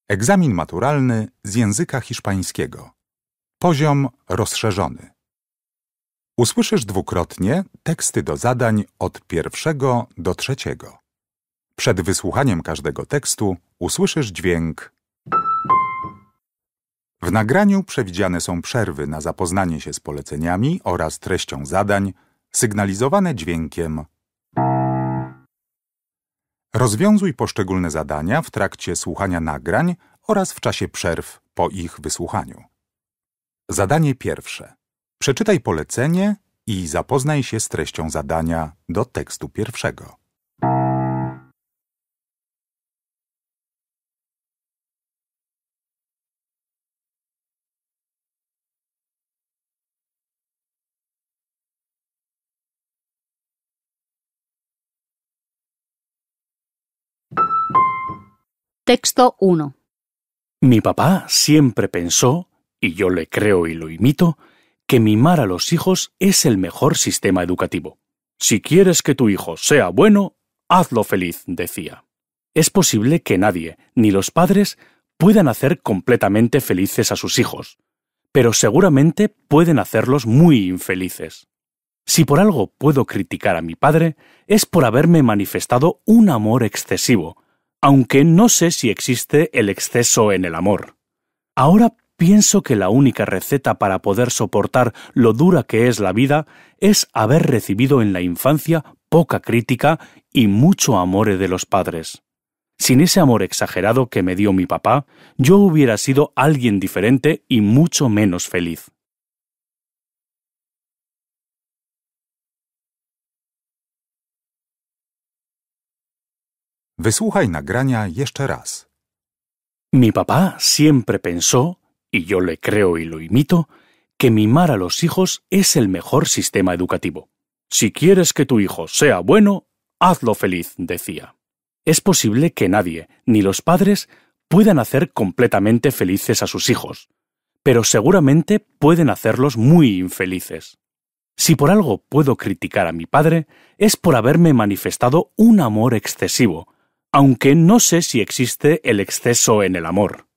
Egzamin maturalny z języka hiszpańskiego. Poziom rozszerzony. Usłyszysz dwukrotnie teksty do zadań od 1 do 3. Przed wysłuchaniem każdego tekstu usłyszysz dźwięk. W nagraniu przewidziane są przerwy na zapoznanie się z poleceniami oraz treścią zadań, sygnalizowane dźwiękiem. Rozwiązuj poszczególne zadania w trakcie słuchania nagrań oraz w czasie przerw po ich wysłuchaniu. Zadanie pierwsze. Przeczytaj polecenie i zapoznaj się z treścią zadania do tekstu pierwszego. Texto 1. Mi papá siempre pensó, y yo le creo y lo imito, que mimar a los hijos es el mejor sistema educativo. Si quieres que tu hijo sea bueno, hazlo feliz, decía. Es posible que nadie, ni los padres, puedan hacer completamente felices a sus hijos, pero seguramente pueden hacerlos muy infelices. Si por algo puedo criticar a mi padre, es por haberme manifestado un amor excesivo, aunque no sé si existe el exceso en el amor. Ahora pienso que la única receta para poder soportar lo dura que es la vida es haber recibido en la infancia poca crítica y mucho amor de los padres. Sin ese amor exagerado que me dio mi papá, yo hubiera sido alguien diferente y mucho menos feliz. Wysłuchaj nagrania jeszcze raz. Mi papá siempre pensó, y yo le creo y lo imito, que mimar a los hijos es el mejor sistema educativo. Si quieres que tu hijo sea bueno, hazlo feliz, decía. Es posible que nadie, ni los padres, puedan hacer completamente felices a sus hijos, pero seguramente pueden hacerlos muy infelices. Si por algo puedo criticar a mi padre, es por haberme manifestado un amor excesivo, aunque no sé si existe el exceso en el amor.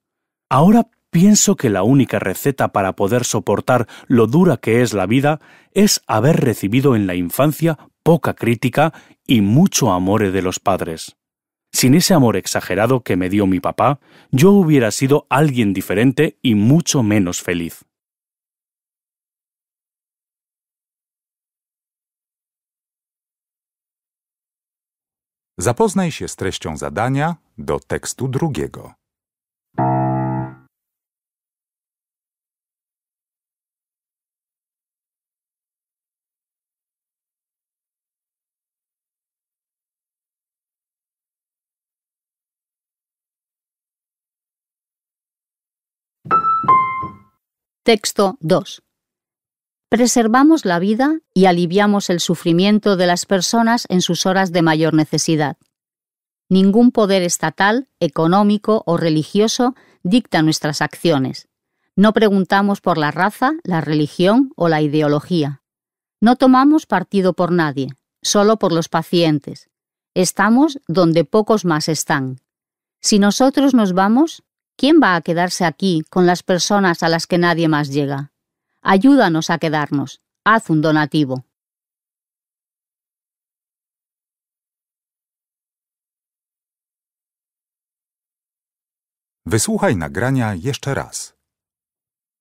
Ahora pienso que la única receta para poder soportar lo dura que es la vida es haber recibido en la infancia poca crítica y mucho amor de los padres. Sin ese amor exagerado que me dio mi papá, yo hubiera sido alguien diferente y mucho menos feliz. Zapoznaj się z treścią zadania do tekstu drugiego. Texto 2. Preservamos la vida y aliviamos el sufrimiento de las personas en sus horas de mayor necesidad. Ningún poder estatal, económico o religioso dicta nuestras acciones. No preguntamos por la raza, la religión o la ideología. No tomamos partido por nadie, solo por los pacientes. Estamos donde pocos más están. Si nosotros nos vamos, ¿quién va a quedarse aquí con las personas a las que nadie más llega? Ayúdanos a quedarnos. Haz un donativo. Wysłuchaj nagrania jeszcze raz.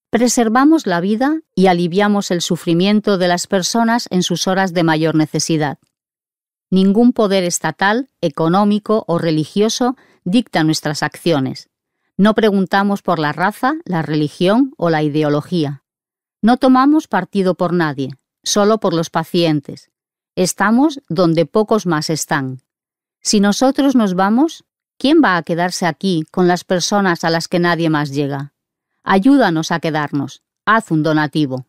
Preservamos la vida y aliviamos el sufrimiento de las personas en sus horas de mayor necesidad. Ningún poder estatal, económico o religioso dicta nuestras acciones. No preguntamos por la raza, la religión o la ideología. No tomamos partido por nadie, solo por los pacientes. Estamos donde pocos más están. Si nosotros nos vamos, ¿quién va a quedarse aquí con las personas a las que nadie más llega? Ayúdanos a quedarnos. Haz un donativo.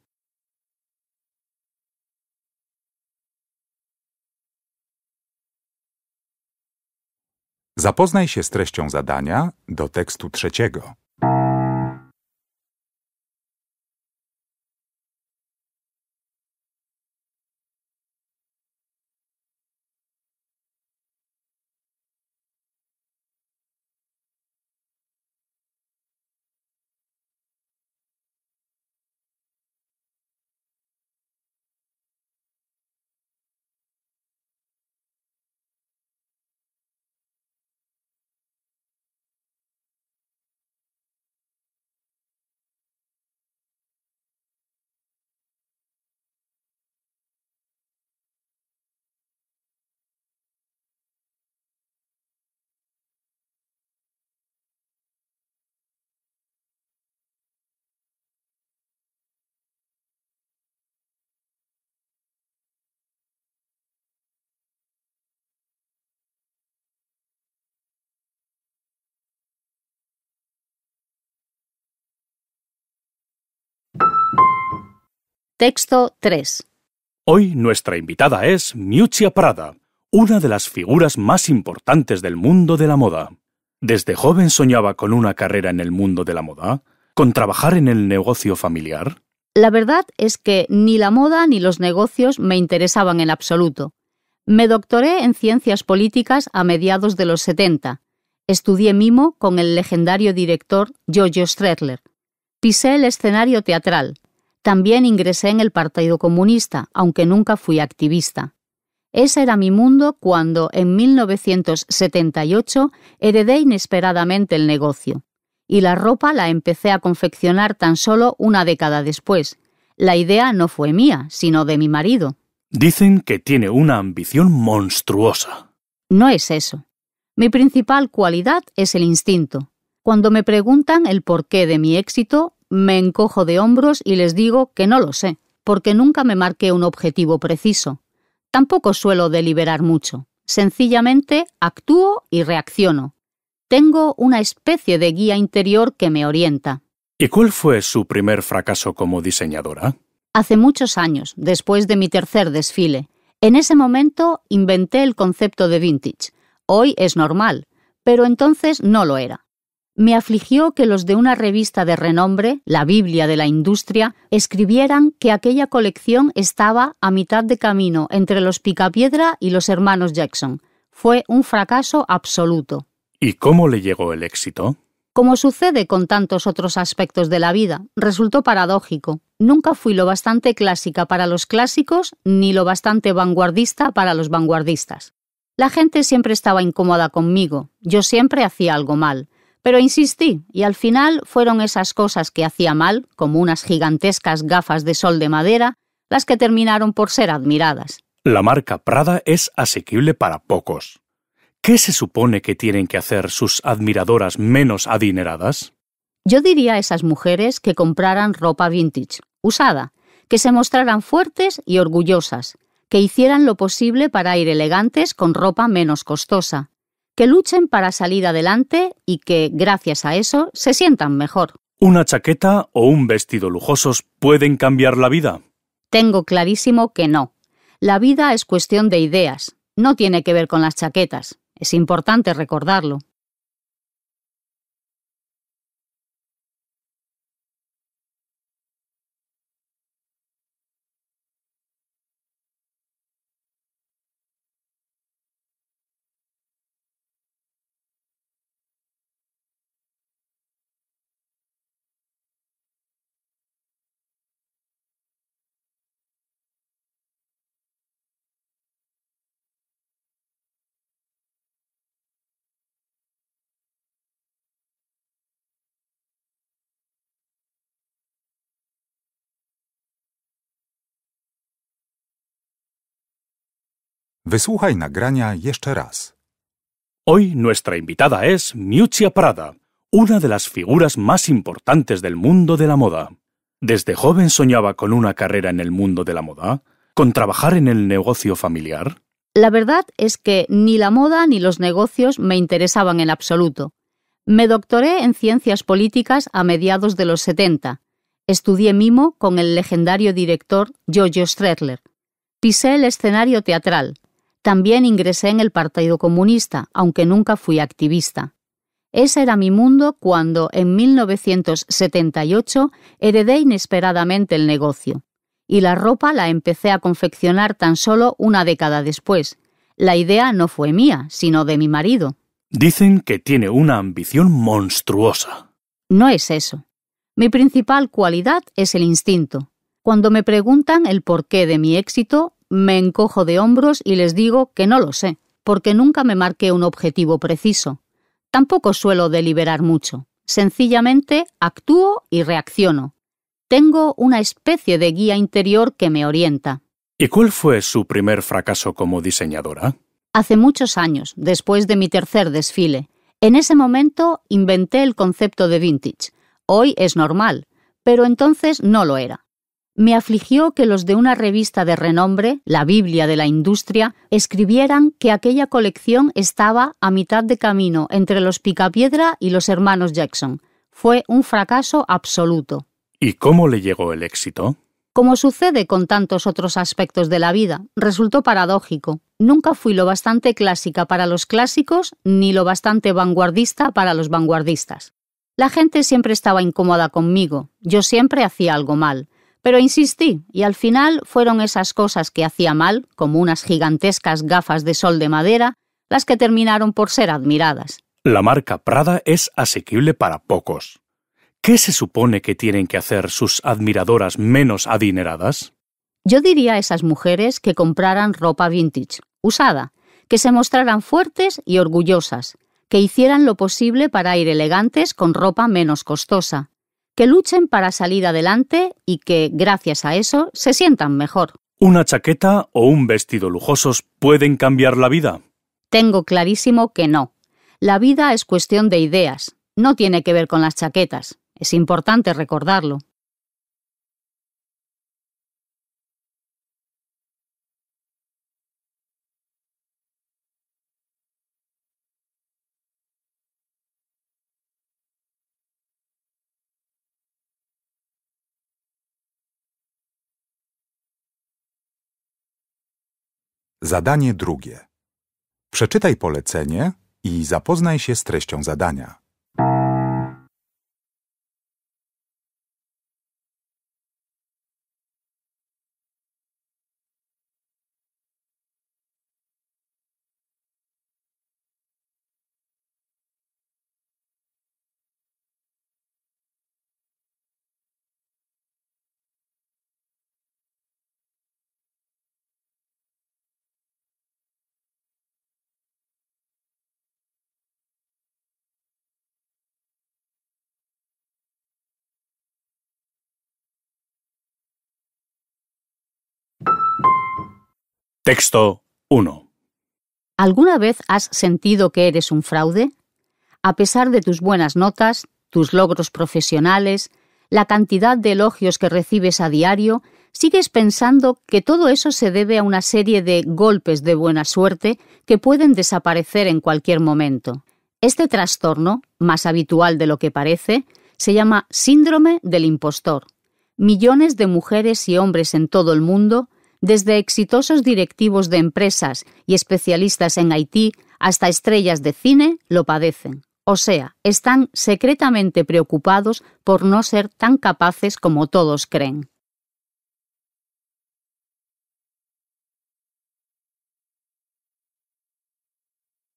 Zapoznaj się z treścią zadania do tekstu trzeciego. Texto 3. Hoy nuestra invitada es Miuccia Prada, una de las figuras más importantes del mundo de la moda. ¿Desde joven soñaba con una carrera en el mundo de la moda? ¿Con trabajar en el negocio familiar? La verdad es que ni la moda ni los negocios me interesaban en absoluto. Me doctoré en Ciencias Políticas a mediados de los 70. Estudié mimo con el legendario director Giorgio Strehler. Pisé el escenario teatral. También ingresé en el Partido Comunista, aunque nunca fui activista. Ese era mi mundo cuando, en 1978, heredé inesperadamente el negocio. Y la ropa la empecé a confeccionar tan solo una década después. La idea no fue mía, sino de mi marido. Dicen que tiene una ambición monstruosa. No es eso. Mi principal cualidad es el instinto. Cuando me preguntan el porqué de mi éxito, me encojo de hombros y les digo que no lo sé, porque nunca me marqué un objetivo preciso. Tampoco suelo deliberar mucho. Sencillamente actúo y reacciono. Tengo una especie de guía interior que me orienta. ¿Y cuál fue su primer fracaso como diseñadora? Hace muchos años, después de mi tercer desfile. En ese momento inventé el concepto de vintage. Hoy es normal, pero entonces no lo era. Me afligió que los de una revista de renombre, la Biblia de la industria, escribieran que aquella colección estaba a mitad de camino entre los Picapiedra y los hermanos Jackson. Fue un fracaso absoluto. ¿Y cómo le llegó el éxito? Como sucede con tantos otros aspectos de la vida, resultó paradójico. Nunca fui lo bastante clásica para los clásicos, ni lo bastante vanguardista para los vanguardistas. La gente siempre estaba incómoda conmigo, yo siempre hacía algo mal. Pero insistí, y al final fueron esas cosas que hacía mal, como unas gigantescas gafas de sol de madera, las que terminaron por ser admiradas. La marca Prada es asequible para pocos. ¿Qué se supone que tienen que hacer sus admiradoras menos adineradas? Yo diría a esas mujeres que compraran ropa vintage, usada, que se mostraran fuertes y orgullosas, que hicieran lo posible para ir elegantes con ropa menos costosa, que luchen para salir adelante y que, gracias a eso, se sientan mejor. ¿Una chaqueta o un vestido lujosos pueden cambiar la vida? Tengo clarísimo que no. La vida es cuestión de ideas, no tiene que ver con las chaquetas. Es importante recordarlo. Wysłuchaj nagrania jeszcze raz. Hoy nuestra invitada es Miuccia Prada, una de las figuras más importantes del mundo de la moda. ¿Desde joven soñaba con una carrera en el mundo de la moda? ¿Con trabajar en el negocio familiar? La verdad es que ni la moda ni los negocios me interesaban en absoluto. Me doctoré en Ciencias Políticas a mediados de los 70. Estudié mimo con el legendario director Giorgio Strehler. Pisé el escenario teatral. También ingresé en el Partido Comunista, aunque nunca fui activista. Ese era mi mundo cuando, en 1978, heredé inesperadamente el negocio. Y la ropa la empecé a confeccionar tan solo una década después. La idea no fue mía, sino de mi marido. Dicen que tiene una ambición monstruosa. No es eso. Mi principal cualidad es el instinto. Cuando me preguntan el porqué de mi éxito, me encojo de hombros y les digo que no lo sé, porque nunca me marqué un objetivo preciso. Tampoco suelo deliberar mucho. Sencillamente actúo y reacciono. Tengo una especie de guía interior que me orienta. ¿Y cuál fue su primer fracaso como diseñadora? Hace muchos años, después de mi tercer desfile. En ese momento inventé el concepto de vintage. Hoy es normal, pero entonces no lo era. Me afligió que los de una revista de renombre, la Biblia de la industria, escribieran que aquella colección estaba a mitad de camino entre los Picapiedra y los hermanos Jackson. Fue un fracaso absoluto. ¿Y cómo le llegó el éxito? Como sucede con tantos otros aspectos de la vida, resultó paradójico. Nunca fui lo bastante clásica para los clásicos, ni lo bastante vanguardista para los vanguardistas. La gente siempre estaba incómoda conmigo, yo siempre hacía algo mal. Pero insistí, y al final fueron esas cosas que hacía mal, como unas gigantescas gafas de sol de madera, las que terminaron por ser admiradas. La marca Prada es asequible para pocos. ¿Qué se supone que tienen que hacer sus admiradoras menos adineradas? Yo diría a esas mujeres que compraran ropa vintage, usada, que se mostraran fuertes y orgullosas, que hicieran lo posible para ir elegantes con ropa menos costosa, que luchen para salir adelante y que, gracias a eso, se sientan mejor. ¿Una chaqueta o un vestido lujosos pueden cambiar la vida? Tengo clarísimo que no. La vida es cuestión de ideas, no tiene que ver con las chaquetas. Es importante recordarlo. Zadanie drugie. Przeczytaj polecenie i zapoznaj się z treścią zadania. Texto 1. ¿Alguna vez has sentido que eres un fraude? A pesar de tus buenas notas, tus logros profesionales, la cantidad de elogios que recibes a diario, sigues pensando que todo eso se debe a una serie de golpes de buena suerte que pueden desaparecer en cualquier momento. Este trastorno, más habitual de lo que parece, se llama síndrome del impostor. Millones de mujeres y hombres en todo el mundo, desde exitosos directivos de empresas y especialistas en IT hasta estrellas de cine, lo padecen. O sea, están secretamente preocupados por no ser tan capaces como todos creen.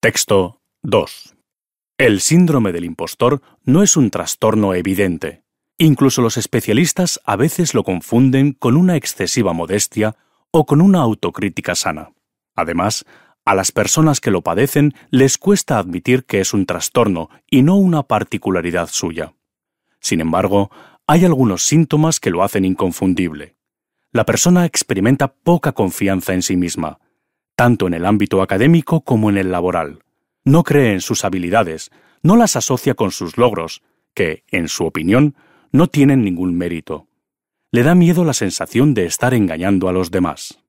Texto 2. El síndrome del impostor no es un trastorno evidente. Incluso los especialistas a veces lo confunden con una excesiva modestia o con una autocrítica sana. Además, a las personas que lo padecen les cuesta admitir que es un trastorno y no una particularidad suya. Sin embargo, hay algunos síntomas que lo hacen inconfundible. La persona experimenta poca confianza en sí misma, tanto en el ámbito académico como en el laboral. No cree en sus habilidades, no las asocia con sus logros, que, en su opinión, no tienen ningún mérito. Le da miedo la sensación de estar engañando a los demás.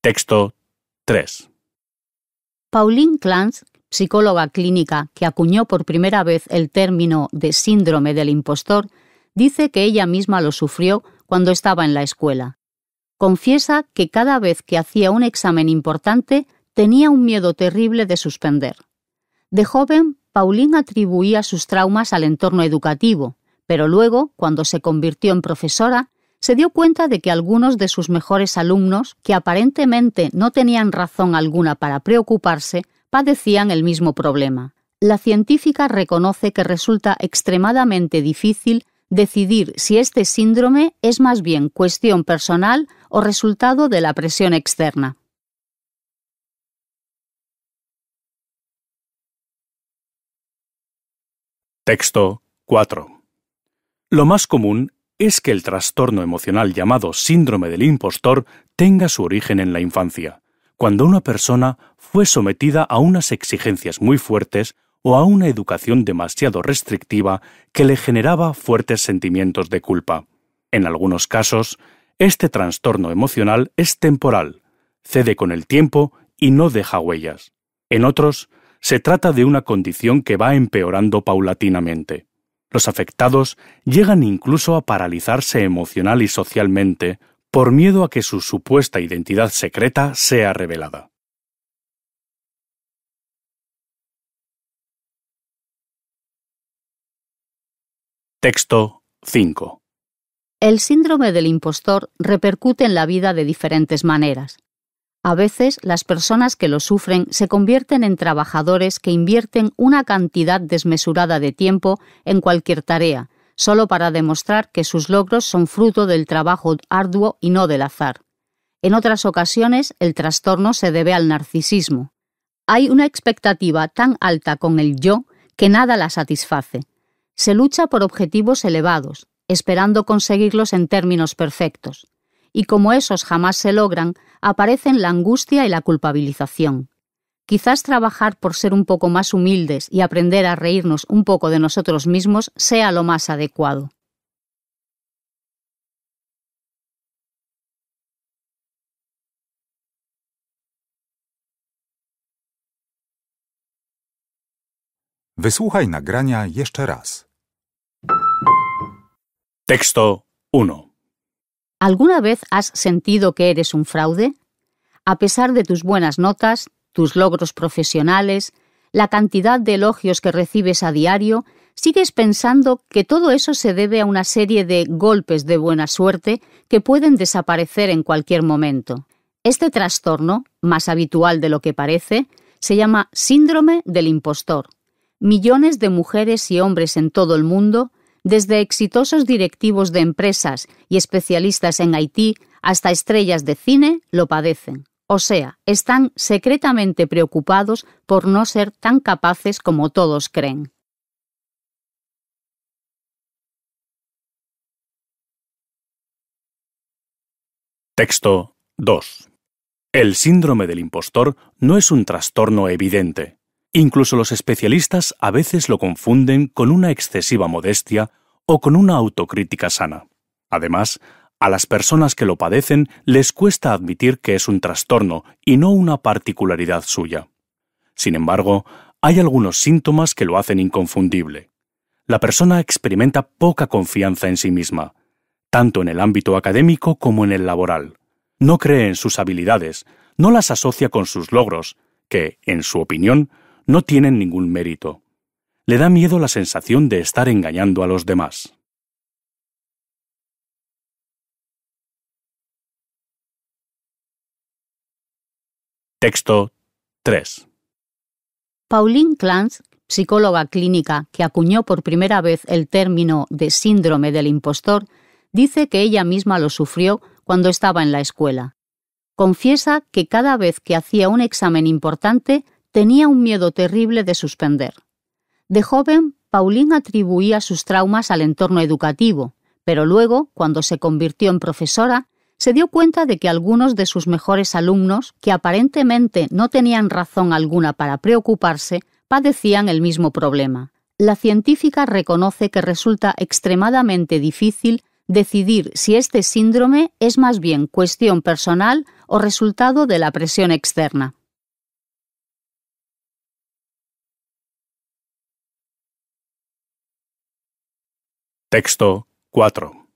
Texto 3. Pauline Clance, psicóloga clínica que acuñó por primera vez el término de síndrome del impostor, dice que ella misma lo sufrió cuando estaba en la escuela. Confiesa que cada vez que hacía un examen importante tenía un miedo terrible de suspender. De joven, Pauline atribuía sus traumas al entorno educativo, pero luego, cuando se convirtió en profesora, se dio cuenta de que algunos de sus mejores alumnos, que aparentemente no tenían razón alguna para preocuparse, padecían el mismo problema. La científica reconoce que resulta extremadamente difícil decidir si este síndrome es más bien cuestión personal o resultado de la presión externa. Texto 4. Lo más común es que el trastorno emocional llamado síndrome del impostor tenga su origen en la infancia, cuando una persona fue sometida a unas exigencias muy fuertes o a una educación demasiado restrictiva que le generaba fuertes sentimientos de culpa. En algunos casos, este trastorno emocional es temporal, cede con el tiempo y no deja huellas. En otros, se trata de una condición que va empeorando paulatinamente. Los afectados llegan incluso a paralizarse emocional y socialmente por miedo a que su supuesta identidad secreta sea revelada. Texto 5. El síndrome del impostor repercute en la vida de diferentes maneras. A veces, las personas que lo sufren se convierten en trabajadores que invierten una cantidad desmesurada de tiempo en cualquier tarea, solo para demostrar que sus logros son fruto del trabajo arduo y no del azar. En otras ocasiones, el trastorno se debe al narcisismo. Hay una expectativa tan alta con el yo que nada la satisface. Se lucha por objetivos elevados, esperando conseguirlos en términos perfectos. Y como esos jamás se logran, aparecen la angustia y la culpabilización. Quizás trabajar por ser un poco más humildes y aprender a reírnos un poco de nosotros mismos sea lo más adecuado. Wysłuchaj nagrania jeszcze raz. Texto 1. ¿Alguna vez has sentido que eres un fraude? A pesar de tus buenas notas, tus logros profesionales, la cantidad de elogios que recibes a diario, sigues pensando que todo eso se debe a una serie de golpes de buena suerte que pueden desaparecer en cualquier momento. Este trastorno, más habitual de lo que parece, se llama síndrome del impostor. Millones de mujeres y hombres en todo el mundo, desde exitosos directivos de empresas y especialistas en IT hasta estrellas de cine, lo padecen. O sea, están secretamente preocupados por no ser tan capaces como todos creen. Texto 2. El síndrome del impostor no es un trastorno evidente. Incluso los especialistas a veces lo confunden con una excesiva modestia o con una autocrítica sana. Además, a las personas que lo padecen les cuesta admitir que es un trastorno y no una particularidad suya. Sin embargo, hay algunos síntomas que lo hacen inconfundible. La persona experimenta poca confianza en sí misma, tanto en el ámbito académico como en el laboral. No cree en sus habilidades, no las asocia con sus logros, que, en su opinión, no tienen ningún mérito. Le da miedo la sensación de estar engañando a los demás. Texto 3. Pauline Clance, psicóloga clínica que acuñó por primera vez el término de síndrome del impostor, dice que ella misma lo sufrió cuando estaba en la escuela. Confiesa que cada vez que hacía un examen importante tenía un miedo terrible de suspender. De joven, Pauline atribuía sus traumas al entorno educativo, pero luego, cuando se convirtió en profesora, se dio cuenta de que algunos de sus mejores alumnos, que aparentemente no tenían razón alguna para preocuparse, padecían el mismo problema. La científica reconoce que resulta extremadamente difícil decidir si este síndrome es más bien cuestión personal o resultado de la presión externa. Texto 4.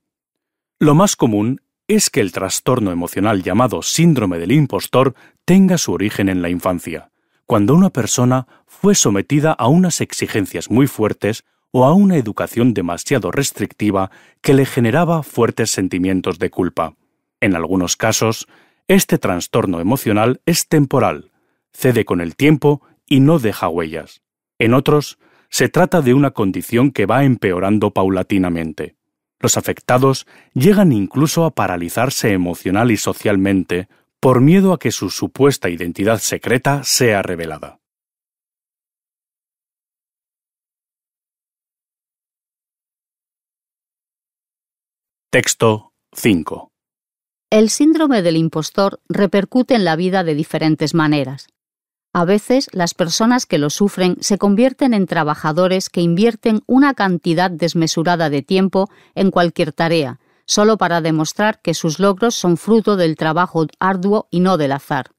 Lo más común es que el trastorno emocional llamado síndrome del impostor tenga su origen en la infancia, cuando una persona fue sometida a unas exigencias muy fuertes o a una educación demasiado restrictiva que le generaba fuertes sentimientos de culpa. En algunos casos, este trastorno emocional es temporal, cede con el tiempo y no deja huellas. En otros, se trata de una condición que va empeorando paulatinamente. Los afectados llegan incluso a paralizarse emocional y socialmente por miedo a que su supuesta identidad secreta sea revelada. Texto 5. El síndrome del impostor repercute en la vida de diferentes maneras. A veces, las personas que lo sufren se convierten en trabajadores que invierten una cantidad desmesurada de tiempo en cualquier tarea, solo para demostrar que sus logros son fruto del trabajo arduo y no del azar.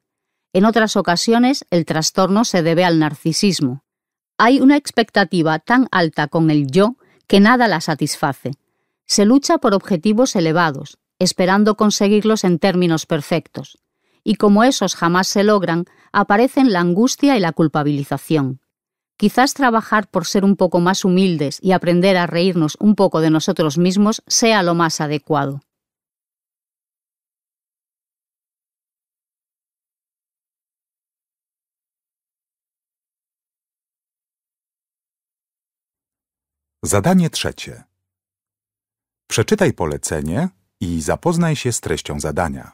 En otras ocasiones, el trastorno se debe al narcisismo. Hay una expectativa tan alta con el yo que nada la satisface. Se lucha por objetivos elevados, esperando conseguirlos en términos perfectos. Y como esos jamás se logran, aparecen la angustia y la culpabilización. Quizás trabajar por ser un poco más humildes y aprender a reírnos un poco de nosotros mismos sea lo más adecuado. Zadanie trzecie. Przeczytaj polecenie i zapoznaj się z treścią zadania.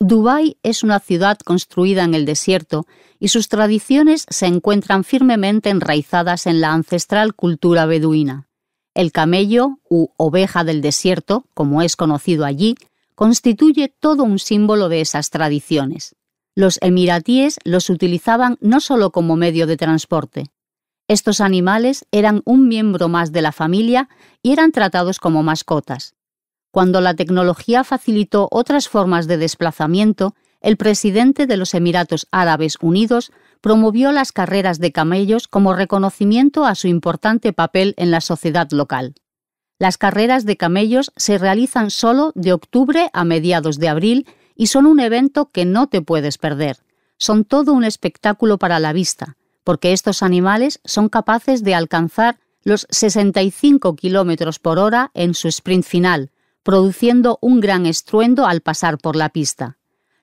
Dubái es una ciudad construida en el desierto y sus tradiciones se encuentran firmemente enraizadas en la ancestral cultura beduina. El camello, u oveja del desierto, como es conocido allí, constituye todo un símbolo de esas tradiciones. Los emiratíes los utilizaban no solo como medio de transporte. Estos animales eran un miembro más de la familia y eran tratados como mascotas. Cuando la tecnología facilitó otras formas de desplazamiento, el presidente de los Emiratos Árabes Unidos promovió las carreras de camellos como reconocimiento a su importante papel en la sociedad local. Las carreras de camellos se realizan solo de octubre a mediados de abril y son un evento que no te puedes perder. Son todo un espectáculo para la vista, porque estos animales son capaces de alcanzar los 65 km por hora en su sprint final, produciendo un gran estruendo al pasar por la pista.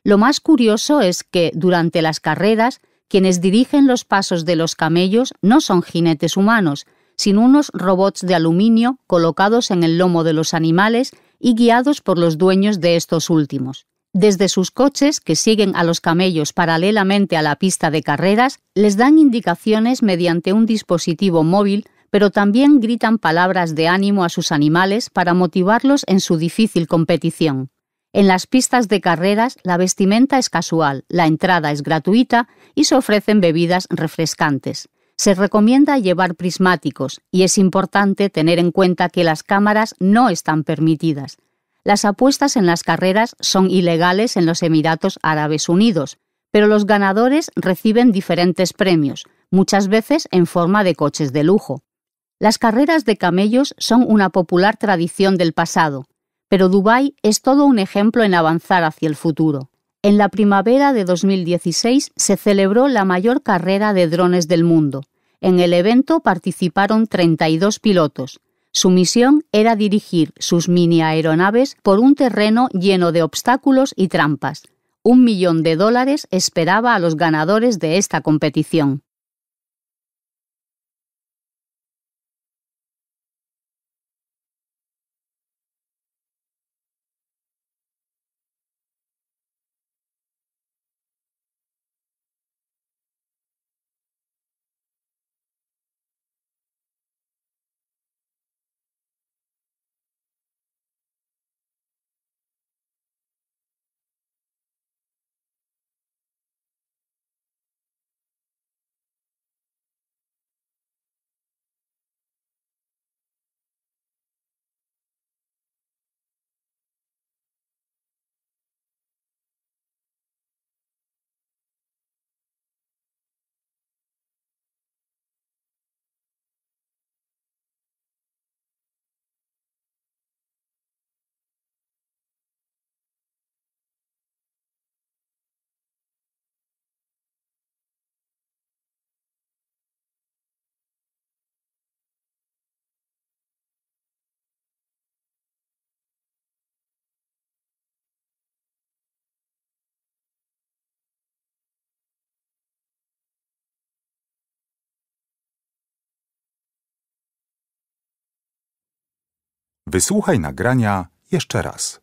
Lo más curioso es que, durante las carreras, quienes dirigen los pasos de los camellos no son jinetes humanos, sino unos robots de aluminio colocados en el lomo de los animales y guiados por los dueños de estos últimos. Desde sus coches, que siguen a los camellos paralelamente a la pista de carreras, les dan indicaciones mediante un dispositivo móvil, pero también gritan palabras de ánimo a sus animales para motivarlos en su difícil competición. En las pistas de carreras, la vestimenta es casual, la entrada es gratuita y se ofrecen bebidas refrescantes. Se recomienda llevar prismáticos y es importante tener en cuenta que las cámaras no están permitidas. Las apuestas en las carreras son ilegales en los Emiratos Árabes Unidos, pero los ganadores reciben diferentes premios, muchas veces en forma de coches de lujo. Las carreras de camellos son una popular tradición del pasado, pero Dubái es todo un ejemplo en avanzar hacia el futuro. En la primavera de 2016 se celebró la mayor carrera de drones del mundo. En el evento participaron 32 pilotos. Su misión era dirigir sus mini aeronaves por un terreno lleno de obstáculos y trampas. $1 millón esperaba a los ganadores de esta competición. Wysłuchaj nagrania jeszcze raz.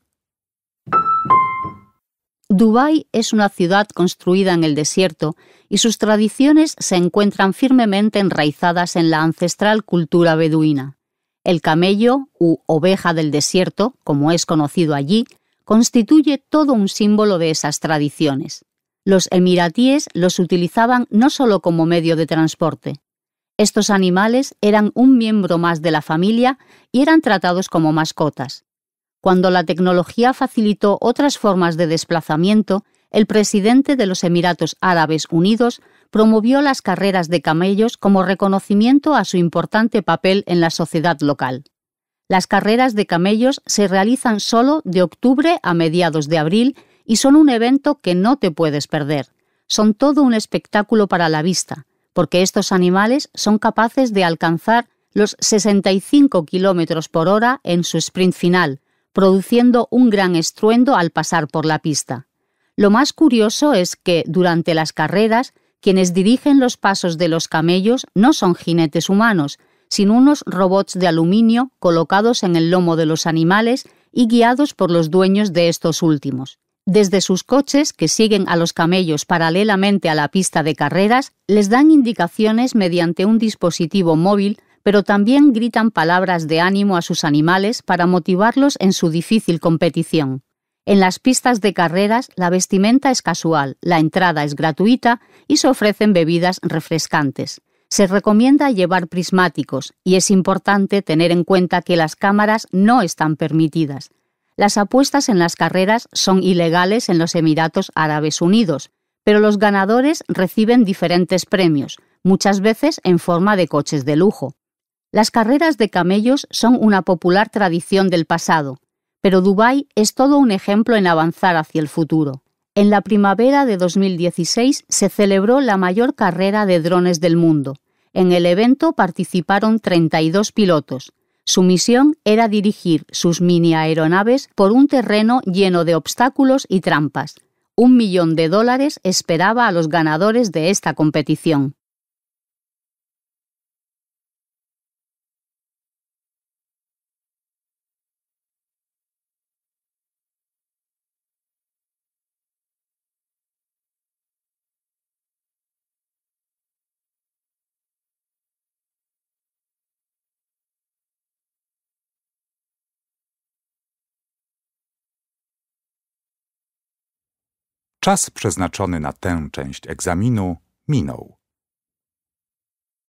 Dubái es una ciudad construida en el desierto y sus tradiciones se encuentran firmemente enraizadas en la ancestral cultura beduina. El camello, u oveja del desierto, como es conocido allí, constituye todo un símbolo de esas tradiciones. Los emiratíes los utilizaban no solo como medio de transporte. Estos animales eran un miembro más de la familia y eran tratados como mascotas. Cuando la tecnología facilitó otras formas de desplazamiento, el presidente de los Emiratos Árabes Unidos promovió las carreras de camellos como reconocimiento a su importante papel en la sociedad local. Las carreras de camellos se realizan solo de octubre a mediados de abril y son un evento que no te puedes perder. Son todo un espectáculo para la vista, porque estos animales son capaces de alcanzar los 65 km por hora en su sprint final, produciendo un gran estruendo al pasar por la pista. Lo más curioso es que, durante las carreras, quienes dirigen los pasos de los camellos no son jinetes humanos, sino unos robots de aluminio colocados en el lomo de los animales y guiados por los dueños de estos últimos. Desde sus coches, que siguen a los camellos paralelamente a la pista de carreras, les dan indicaciones mediante un dispositivo móvil, pero también gritan palabras de ánimo a sus animales para motivarlos en su difícil competición. En las pistas de carreras, la vestimenta es casual, la entrada es gratuita y se ofrecen bebidas refrescantes. Se recomienda llevar prismáticos y es importante tener en cuenta que las cámaras no están permitidas. Las apuestas en las carreras son ilegales en los Emiratos Árabes Unidos, pero los ganadores reciben diferentes premios, muchas veces en forma de coches de lujo. Las carreras de camellos son una popular tradición del pasado, pero Dubái es todo un ejemplo en avanzar hacia el futuro. En la primavera de 2016 se celebró la mayor carrera de drones del mundo. En el evento participaron 32 pilotos. Su misión era dirigir sus mini aeronaves por un terreno lleno de obstáculos y trampas. $1 millón esperaba a los ganadores de esta competición. Czas przeznaczony na tę część egzaminu minął.